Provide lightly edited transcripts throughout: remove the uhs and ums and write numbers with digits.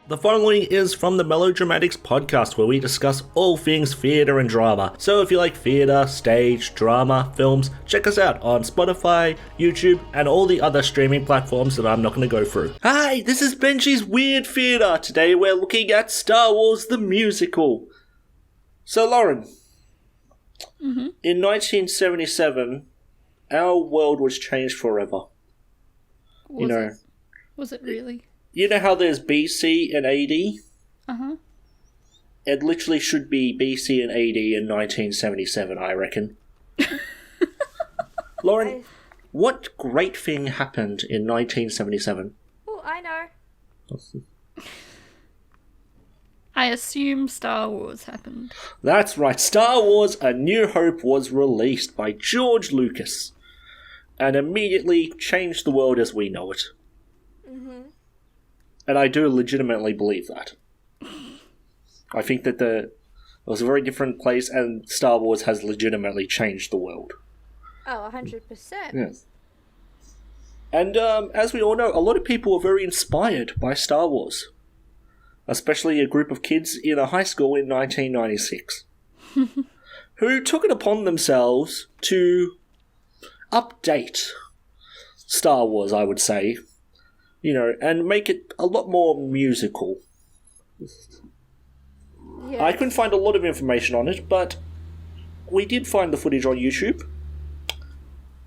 The following is from the Melodramatics podcast, where we discuss all things theatre and drama. So if you like theatre, stage, drama, films, check us out on Spotify, YouTube, and all the other streaming platforms that I'm not going to go through. Hi, this is Benji's Weird Theatre. Today we're looking at Star Wars the Musical. So Lauren, in 1977, our world was changed forever. Was it really? You know how there's BC and AD? Uh-huh. It literally should be BC and AD in 1977, I reckon. Lauren, what great thing happened in 1977? Oh, I know. I assume Star Wars happened. That's right, Star Wars A New Hope was released by George Lucas and immediately changed the world as we know it. And I do legitimately believe that. I think that it was a very different place, and Star Wars has legitimately changed the world. Oh, 100%. Yes. And as we all know, a lot of people were very inspired by Star Wars. Especially a group of kids in a high school in 1996. Who took it upon themselves to update Star Wars, I would say. And make it a lot more musical. Yeah. I couldn't find a lot of information on it, but we did find the footage on YouTube.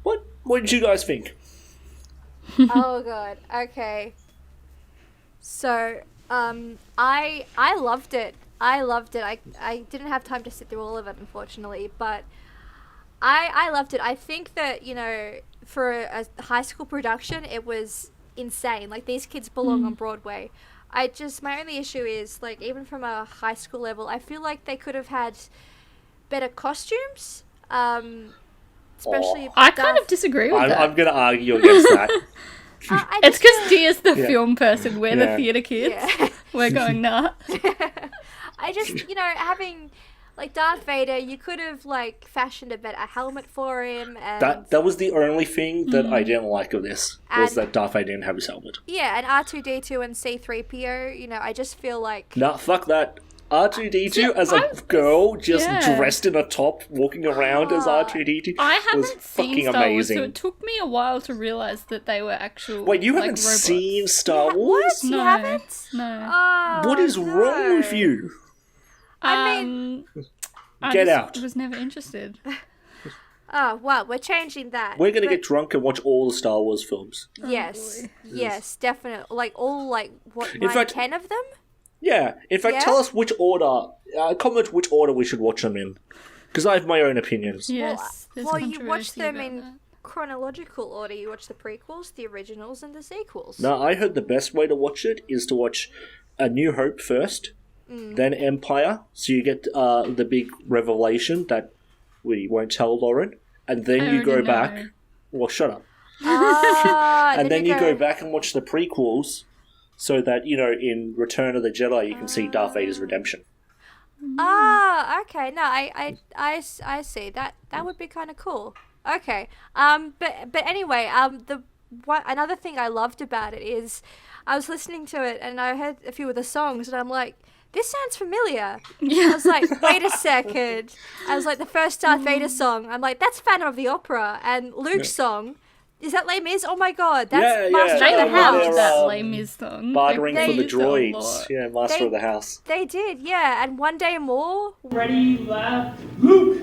What did you guys think? Oh god. Okay. So, I loved it. I didn't have time to sit through all of it, unfortunately, but I loved it. I think that, for a high school production, it was insane. Like, these kids belong on Broadway. My only issue is, like, even from a high school level, I feel like they could have had better costumes. Especially I kind of disagree with that. I'm going to argue against that. It's because Dia's the film person, we're the theatre kids. Yeah. We're going, nah. I just, having, like, Darth Vader, you could have, like, fashioned a better helmet for him. And That was the only thing that I didn't like of this, was that Darth Vader didn't have his helmet. Yeah, and R2-D2 and C-3PO, I just feel like... Nah, fuck that. R2-D2 as a girl, just dressed in a top, walking around as R2-D2 I was haven't fucking seen Star amazing. Wars, so it took me a while to realise that they were actual Wait, you like, haven't robots. seen Star Wars? What? You No. haven't? No. Oh, What is wrong with no. you? I mean... Get out. I was never interested. Oh, well, we're changing that. We're going to get drunk and watch all the Star Wars films. Yes, boy. yes, definitely. Like, all, like, what, In fact- 10 of them? Yeah, in fact, Yeah? tell us which order, comment which order we should watch them in. Because I have my own opinions. Yes. there's Well, you watch controversy them about in that. chronological order. You watch the prequels, the originals, and the sequels. No, I heard the best way to watch it is to watch A New Hope first, then Empire, so you get the big revelation that we won't tell Lauren, and then I you go already back... know. Well, shut up. Ah, And then you go back and watch the prequels, so that, in Return of the Jedi you can see Darth Vader's redemption. Ah, okay. No, I see. That would be kind of cool. Okay. But anyway, another thing I loved about it is I was listening to it and I heard a few of the songs and I'm like, this sounds familiar. I was like, wait a second. I was like, the first Darth Vader song. I'm like, that's Phantom of the Opera. And Luke's song, is that Les Mis? Oh my god, that's Master They of the yeah, House. loved that they're, Les Mis song. Bartering They for the used it a droids. lot. Yeah, Master of the House. They did, yeah. And One Day More. Ready, left, Luke!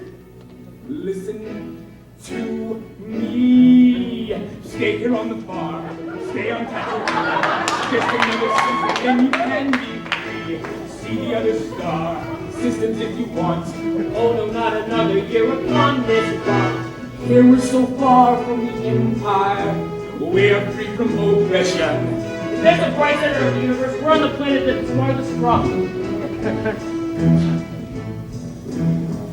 Listen to me. Stay here on the farm. Stay on Tatooine. Just another season, then you can be free. See the other star. Systems if you want. Oh no, not another year upon this rock. Here we're so far from the Empire. We are free from oppression. There's a bright center of the universe. We're on the planet that's farthest from.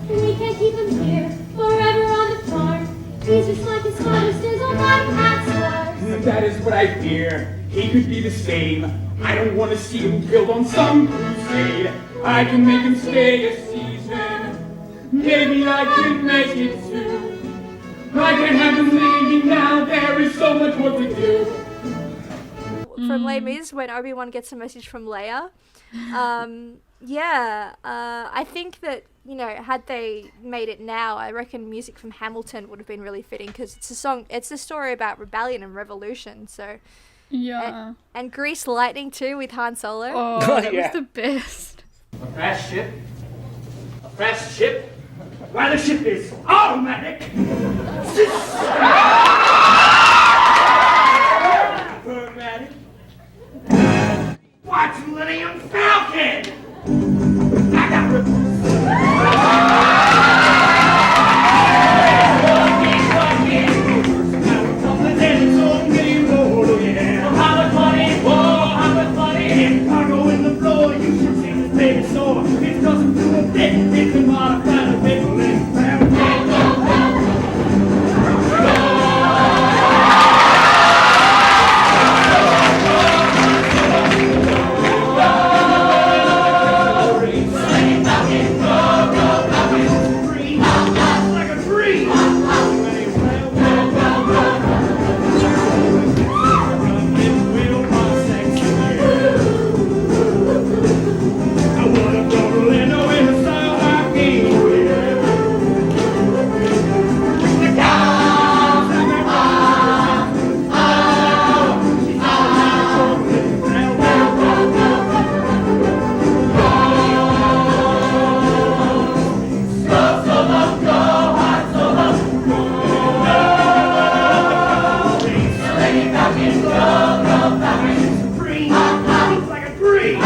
We can't keep him here forever on the farm. He's just like his father stays on my past stars. That is what I fear. He could be the same. I don't want to see him killed on some crusade. I can make him stay a season. Maybe I can make it too. I can have him leaving now. There is so much work to do. from Les Mis when Obi-Wan gets a message from Leia. I think that, had they made it now, I reckon music from Hamilton would have been really fitting because it's a story about rebellion and revolution, so... Yeah. And Grease Lightning too with Han Solo. Oh, that was the best. A fast ship? A fast ship? Why, the ship is automatic! Automatic? Watch Millennium Falcon! I got it doesn't do a bit. It can modify the people in town. Like a tree. I wanna go to Orlando in a style like me. Like a tree.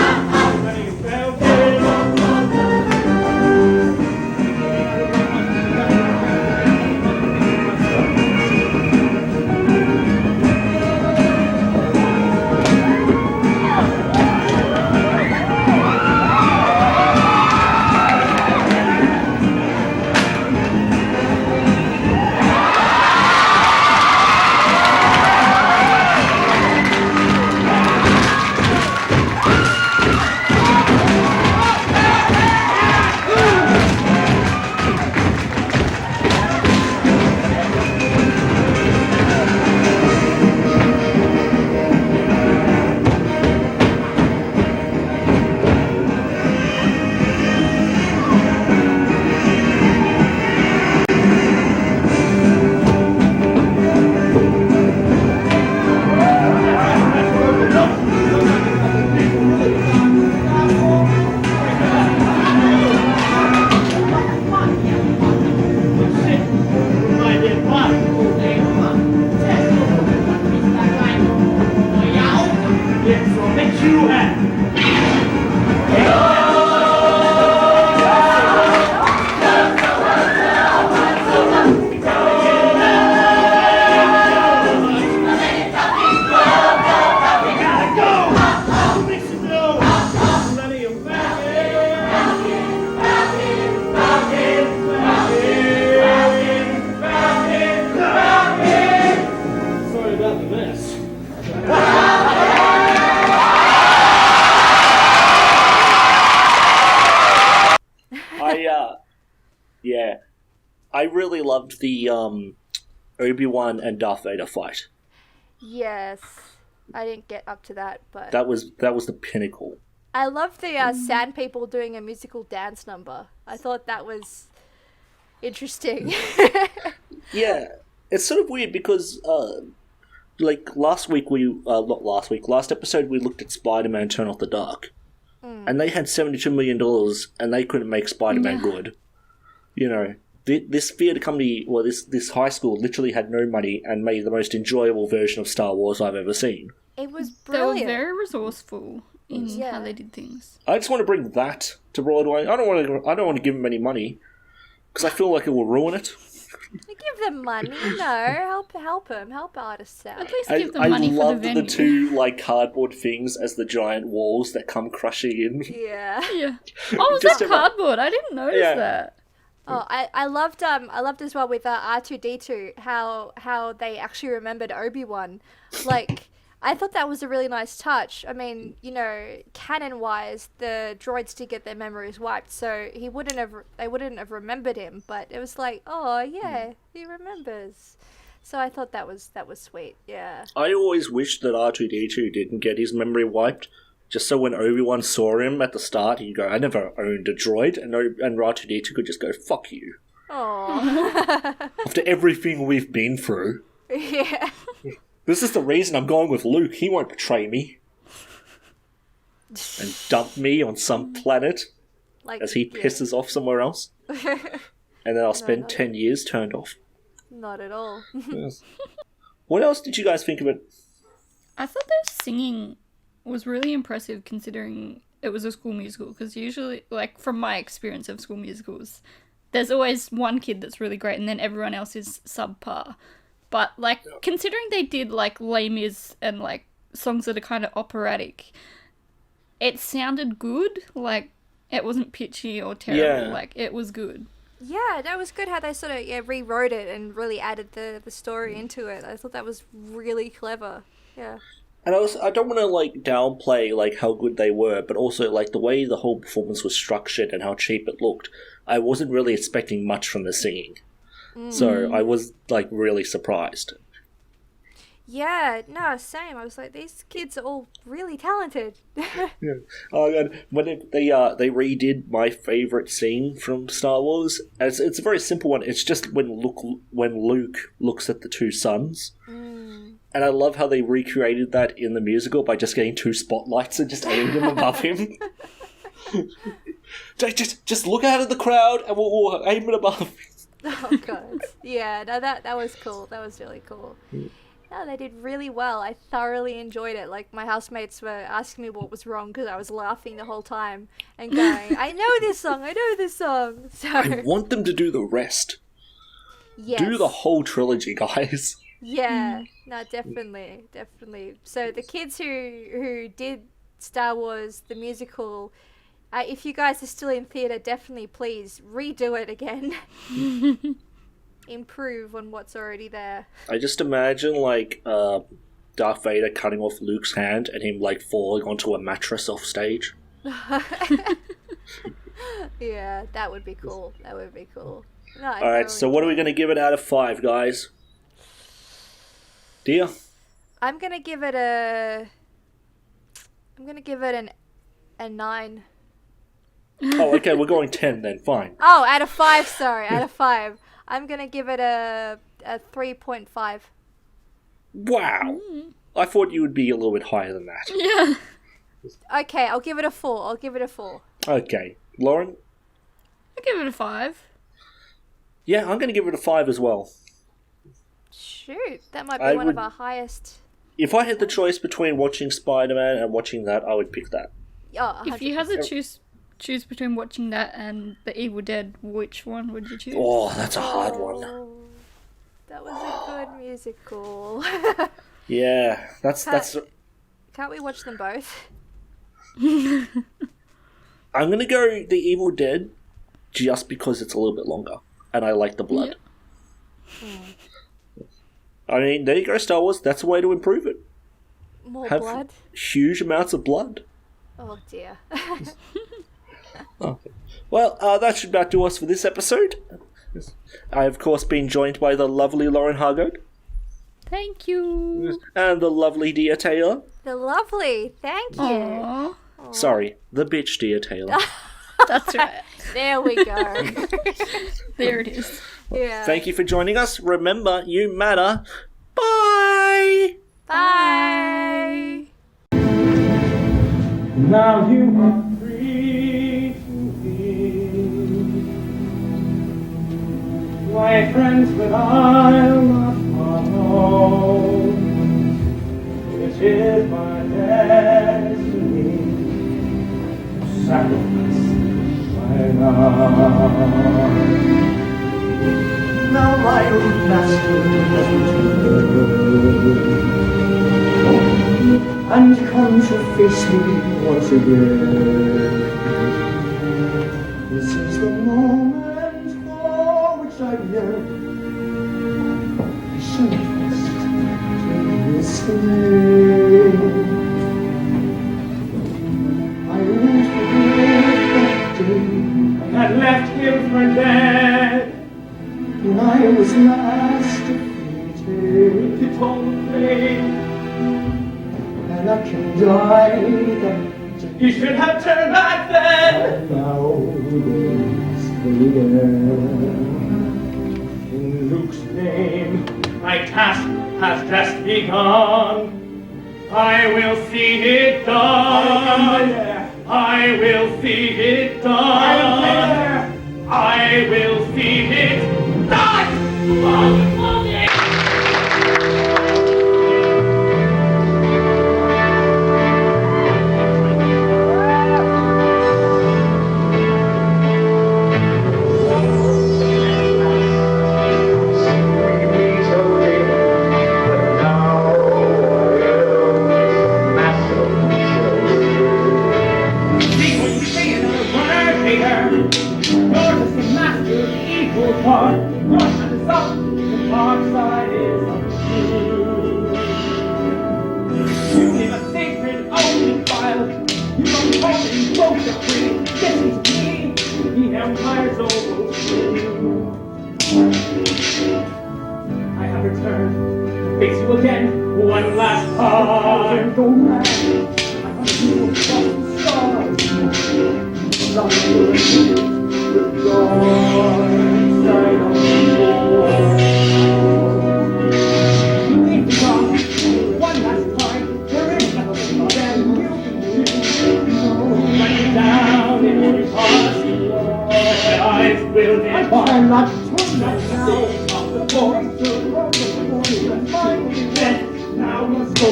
Yes, I'll make you happy. Sorry about the mess. I really loved the Obi-Wan and Darth Vader fight. Yes. I didn't get up to that, but... That was the pinnacle. I love the sand people doing a musical dance number. I thought that was interesting. Yeah, it's sort of weird because, last episode we looked at Spider-Man Turn Off the Dark. And they had $72 million and they couldn't make Spider-Man good. This theatre company, this high school literally had no money and made the most enjoyable version of Star Wars I've ever seen. It was They were brilliant. very resourceful in how they did things. I just want to bring that to Broadway. I don't want to give them any money because I feel like it will ruin it. Give them money, help them, help artists out. At least give them money for the loved venue. the two cardboard things as the giant walls that come crushing in. Yeah. Yeah. Oh, was Just that about- cardboard? I didn't notice that. Oh, I loved as well with R2D2 how they actually remembered Obi-Wan. Like, I thought that was a really nice touch. I mean, canon-wise, the droids did get their memories wiped, so they wouldn't have remembered him. But it was like, oh yeah, he remembers. So I thought that was sweet. Yeah. I always wished that R2-D2 didn't get his memory wiped, just so when Obi-Wan saw him at the start, he'd go, I never owned a droid, and R2-D2 could just go, fuck you. Oh. After everything we've been through. Yeah. This is the reason I'm going with Luke. He won't betray me. And dump me on some planet as he pisses off somewhere else. And then I'll spend 10 years turned off. Not at all. Yes. What else did you guys think of it? I thought their singing was really impressive considering it was a school musical, because usually, like, from my experience of school musicals, there's always one kid that's really great and then everyone else is subpar. But, like, considering they did, like, Les Mis and, like, songs that are kind of operatic, it sounded good. Like, it wasn't pitchy or terrible. Yeah. Like, it was good. Yeah, that was good how they sort of rewrote it and really added the story into it. I thought that was really clever. Yeah. And I don't want to, like, downplay, like, how good they were, but also, like, the way the whole performance was structured and how cheap it looked. I wasn't really expecting much from the singing. So I was, like, really surprised. Yeah, no, same. I was like, these kids are all really talented. Yeah. Oh god, when they redid my favorite scene from Star Wars, it's a very simple one. It's just when Luke looks at the two suns, and I love how they recreated that in the musical by just getting two spotlights and just aiming them above him. just look out at the crowd and we'll aim it above. Oh god, yeah, no, that was cool. That was really cool. No, they did really well. I thoroughly enjoyed it. Like, my housemates were asking me what was wrong because I was laughing the whole time and going, I know this song. So I want them to do the rest. yes. Do the whole trilogy, guys. Yeah, no, definitely. So the kids who did Star Wars, the musical, if you guys are still in theatre, definitely please redo it again. Improve on what's already there. I just imagine, like, Darth Vader cutting off Luke's hand and him, like, falling onto a mattress off stage. Yeah, that would be cool. No, Alright, so what are we going to give it out of 5, guys? Dear? I'm gonna give it a 9. Oh, okay, we're going 10 then, fine. Oh, out of 5, sorry, out of 5. I'm gonna give it a 3.5. Wow! I thought you would be a little bit higher than that. Yeah. Okay, I'll give it a 4. Okay. Lauren? I give it a 5. Yeah, I'm going to give it a 5 as well. Shoot, that might be one of our highest. If I had the choice between watching Spider-Man and watching that, I would pick that. Oh, If you had to choose between watching that and The Evil Dead, which one would you choose? Oh, that's a hard one. that was a good musical. Yeah, that's... Can't we watch them both? I'm going to go The Evil Dead just because it's a little bit longer. And I like the blood. I mean, there you go, Star Wars. That's a way to improve it. More Have blood? huge amounts of blood. Oh dear. Okay. Well, that should about do us for this episode. I have, of course, been joined by the lovely Lauren Hargoad. Thank you. And the lovely Dia Taylor. The lovely, thank you. Aww. Sorry, the bitch Dia Taylor. That's right. There we go. There it is. Yeah. Thank you for joining us. Remember, you matter. Bye! Bye. Now you are free to be my friends, but I'll not follow. It is my destiny to sacrifice my love. Now my old master has returned and come to face me once again. This is the moment for which I've yearned. I shall trust to this flame. I won't forget that day I had left him for dead. When I was last defeated, own flame. And I can die then. He should have turned back then. And now it's clear. In Luke's name, my task has just begun. I will see it done. I will see it done. I will see it done. I have returned to face you again one last time. Go mad. I want you to cross the stars. Not the dark side of the wall. Leave me on one last time. There is nothing more than you can do. Run down in your heart. My eyes will be I'm not turning now. The forest to run the morning and find me dead. Now must go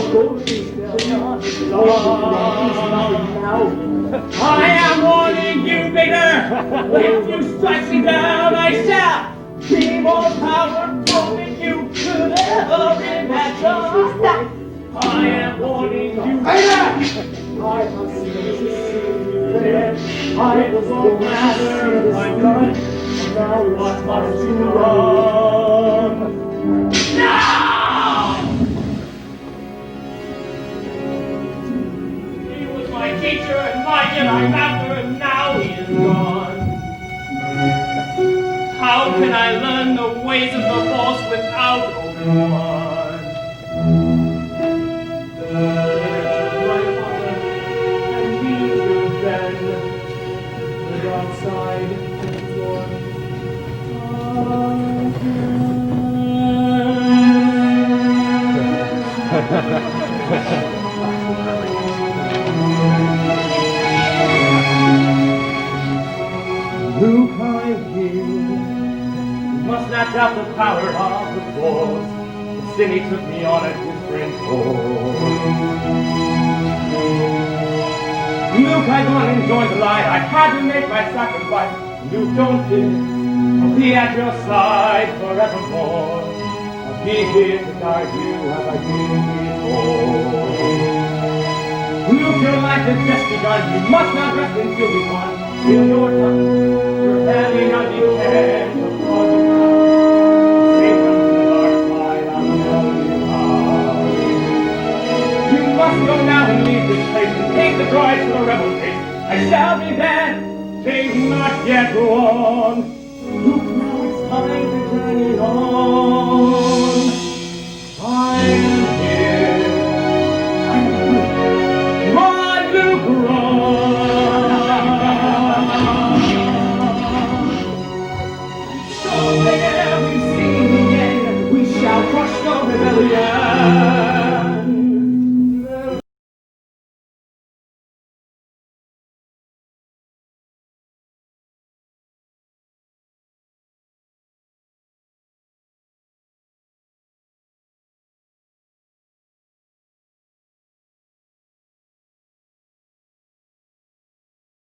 I am warning you, Vader. If you strike me down, I shall be more powerful than you could ever imagine. I am warning you, Vader. I must see I was no matter if I'm done. Now what must you run? No! He was my teacher and my Jedi master, and now he is gone. How can I learn the ways of the Force without Obi-Wan? My father, and he will then the dark side. Luke, I hear you must not doubt the power of the Force. The city took me on a different course. Luke, I gone and joined the light. I had to make my sacrifice. Luke, don't fear. I'll be at your side forevermore. I'll be here to guide you as I did before. Luke, your life has just begun. You must not rest until we won. In your time, your family not depend upon the ground. Save them from the dark side, I'll tell you how. You must go now and leave this place and take the droids to the rebel base. I shall be there. They not yet go on.